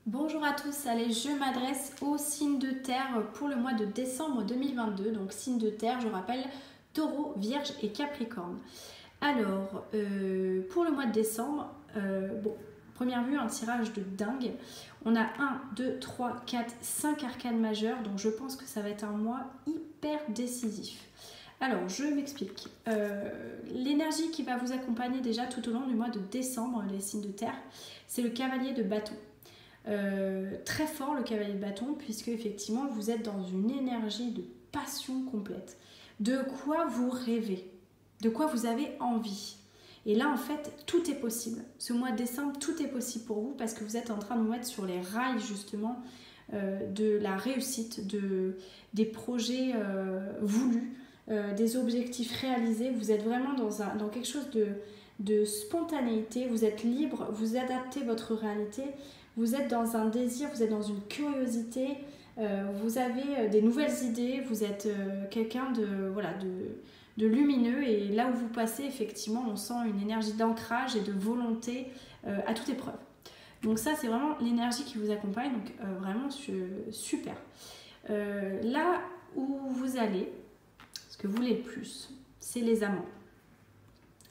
Bonjour à tous, allez, je m'adresse au signe de terre pour le mois de décembre 2022. Donc signe de terre, je rappelle, Taureau, Vierge et Capricorne. Alors, pour le mois de décembre, première vue, un tirage de dingue. On a 1, 2, 3, 4, 5 arcanes majeures, donc je pense que ça va être un mois hyper décisif. Alors, je m'explique. L'énergie qui va vous accompagner déjà tout au long du mois de décembre, les signes de terre, c'est le cavalier de bâton. Très fort le cavalier de bâton, puisque effectivement vous êtes dans une énergie de passion complète. De quoi vous rêvez, de quoi vous avez envie. Et là en fait tout est possible. Ce mois de décembre tout est possible pour vous parce que vous êtes en train de vous mettre sur les rails justement de la réussite, des projets voulus, des objectifs réalisés. Vous êtes vraiment dans quelque chose de spontanéité, vous êtes libre, vous adaptez votre réalité. Vous êtes dans un désir, vous êtes dans une curiosité, vous avez des nouvelles idées, vous êtes quelqu'un de lumineux et là où vous passez, effectivement, on sent une énergie d'ancrage et de volonté à toute épreuve. Donc ça, c'est vraiment l'énergie qui vous accompagne, donc vraiment super. Là où vous allez, ce que vous voulez le plus, c'est les amants.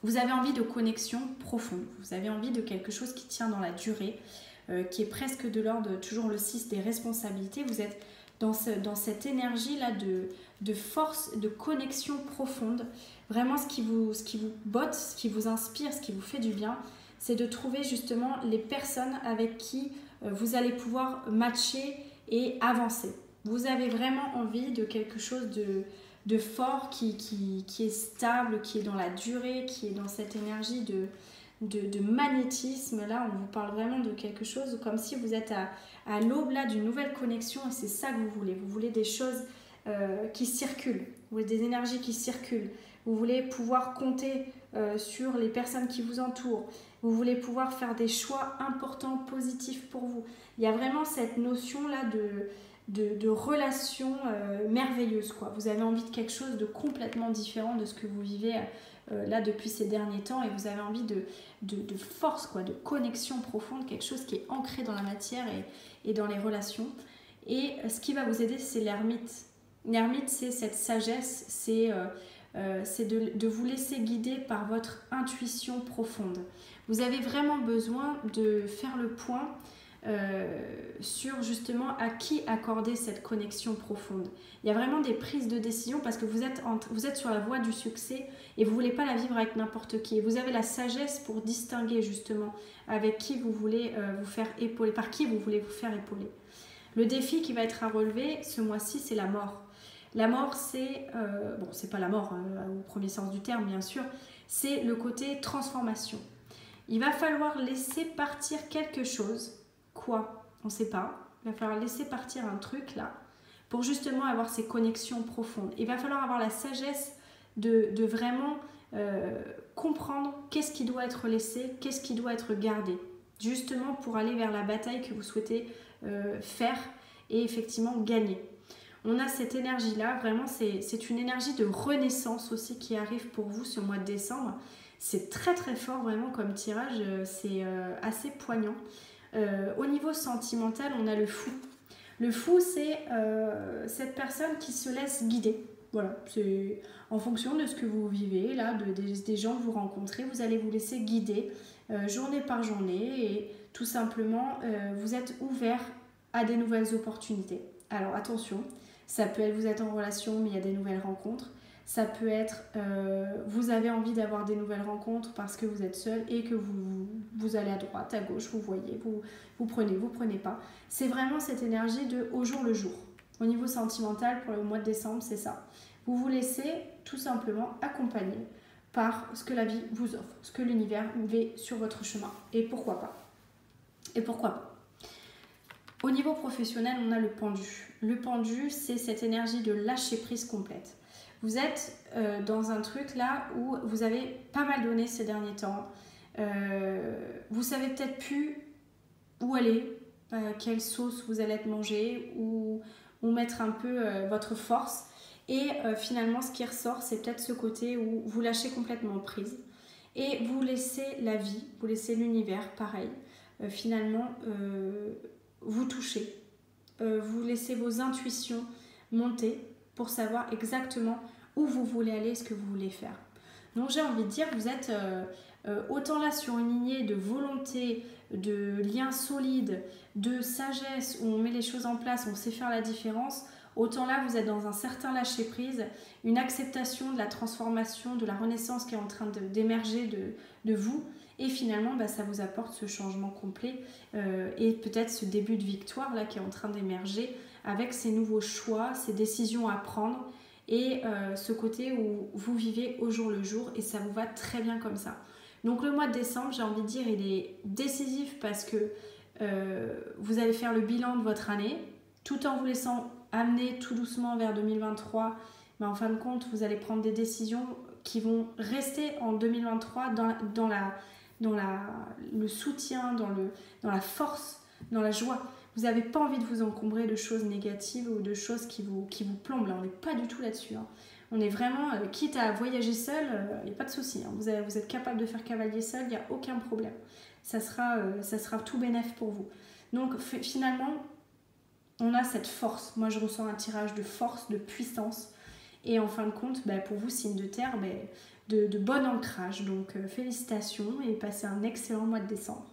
Vous avez envie de connexion profonde, vous avez envie de quelque chose qui tient dans la durée, qui est presque de l'ordre, toujours le 6 des responsabilités. Vous êtes dans cette énergie-là de force, de connexion profonde. Vraiment, ce qui vous botte, ce qui vous inspire, ce qui vous fait du bien, c'est de trouver justement les personnes avec qui vous allez pouvoir matcher et avancer. Vous avez vraiment envie de quelque chose de fort qui est stable, qui est dans la durée, qui est dans cette énergie de magnétisme. Là on vous parle vraiment de quelque chose comme si vous êtes à l'aube là d'une nouvelle connexion et c'est ça que vous voulez des choses qui circulent, vous voulez des énergies qui circulent, vous voulez pouvoir compter sur les personnes qui vous entourent, vous voulez pouvoir faire des choix importants, positifs pour vous. Il y a vraiment cette notion là de relation merveilleuse quoi. Vous avez envie de quelque chose de complètement différent de ce que vous vivez là depuis ces derniers temps et vous avez envie de force, quoi, de connexion profonde, quelque chose qui est ancré dans la matière et dans les relations. Et ce qui va vous aider, c'est l'ermite. L'ermite, c'est cette sagesse, c'est de vous laisser guider par votre intuition profonde. Vous avez vraiment besoin de faire le point sur justement à qui accorder cette connexion profonde. Il y a vraiment des prises de décision parce que vous êtes sur la voie du succès et vous ne voulez pas la vivre avec n'importe qui. Et vous avez la sagesse pour distinguer justement avec qui vous voulez vous faire épauler, par qui vous voulez vous faire épauler. Le défi qui va être à relever ce mois-ci, c'est la mort. La mort, c'est, c'est pas la mort au premier sens du terme bien sûr, c'est le côté transformation. Il va falloir laisser partir quelque chose. Quoi? On ne sait pas. Il va falloir laisser partir un truc là pour justement avoir ces connexions profondes. Il va falloir avoir la sagesse de vraiment comprendre qu'est-ce qui doit être laissé, qu'est-ce qui doit être gardé, justement pour aller vers la bataille que vous souhaitez faire et effectivement gagner. On a cette énergie-là, vraiment c'est une énergie de renaissance aussi qui arrive pour vous ce mois de décembre. C'est très très fort vraiment comme tirage, c'est assez poignant. Au niveau sentimental, on a le fou. Le fou, c'est cette personne qui se laisse guider. Voilà, c'est en fonction de ce que vous vivez, là, des gens que vous rencontrez, vous allez vous laisser guider journée par journée et tout simplement, vous êtes ouvert à des nouvelles opportunités. Alors attention, ça peut être vous êtes en relation mais il y a des nouvelles rencontres. Ça peut être, vous avez envie d'avoir des nouvelles rencontres parce que vous êtes seul et que vous allez à droite, à gauche, vous voyez, vous prenez pas. C'est vraiment cette énergie de au jour le jour. Au niveau sentimental, pour le mois de décembre, c'est ça. Vous vous laissez tout simplement accompagner par ce que la vie vous offre, ce que l'univers met sur votre chemin. Et pourquoi pas? Et pourquoi pas? Au niveau professionnel, on a le pendu. Le pendu, c'est cette énergie de lâcher prise complète. Vous êtes dans un truc là où vous avez pas mal donné ces derniers temps. Vous savez peut-être plus où aller, quelle sauce vous allez être mangé, où mettre un peu votre force. Et finalement, ce qui ressort, c'est peut-être ce côté où vous lâchez complètement prise. Et vous laissez la vie, vous laissez l'univers, pareil. Finalement, touchez, vous laissez vos intuitions monter pour savoir exactement où vous voulez aller, ce que vous voulez faire. Donc j'ai envie de dire, vous êtes autant là sur une lignée de volonté, de liens solides, de sagesse, où on met les choses en place, on sait faire la différence, autant là vous êtes dans un certain lâcher-prise, une acceptation de la transformation, de la renaissance qui est en train d'émerger de vous, et finalement ça vous apporte ce changement complet et peut-être ce début de victoire là qui est en train d'émerger avec ces nouveaux choix, ces décisions à prendre et ce côté où vous vivez au jour le jour et ça vous va très bien comme ça. Donc le mois de décembre, j'ai envie de dire, il est décisif parce que vous allez faire le bilan de votre année tout en vous laissant amener tout doucement vers 2023. Mais en fin de compte, vous allez prendre des décisions qui vont rester en 2023 dans le soutien, dans la force, dans la joie. Vous n'avez pas envie de vous encombrer de choses négatives ou de choses qui vous plombent. Là, on n'est pas du tout là-dessus. Hein. On est vraiment, quitte à voyager seul, il n'y a pas de souci. Hein. Vous êtes capable de faire cavalier seul, il n'y a aucun problème. Ça sera tout bénef pour vous. Donc finalement, on a cette force. Moi, je ressens un tirage de force, de puissance. Et en fin de compte, pour vous, signe de terre, de bon ancrage. Donc félicitations et passez un excellent mois de décembre.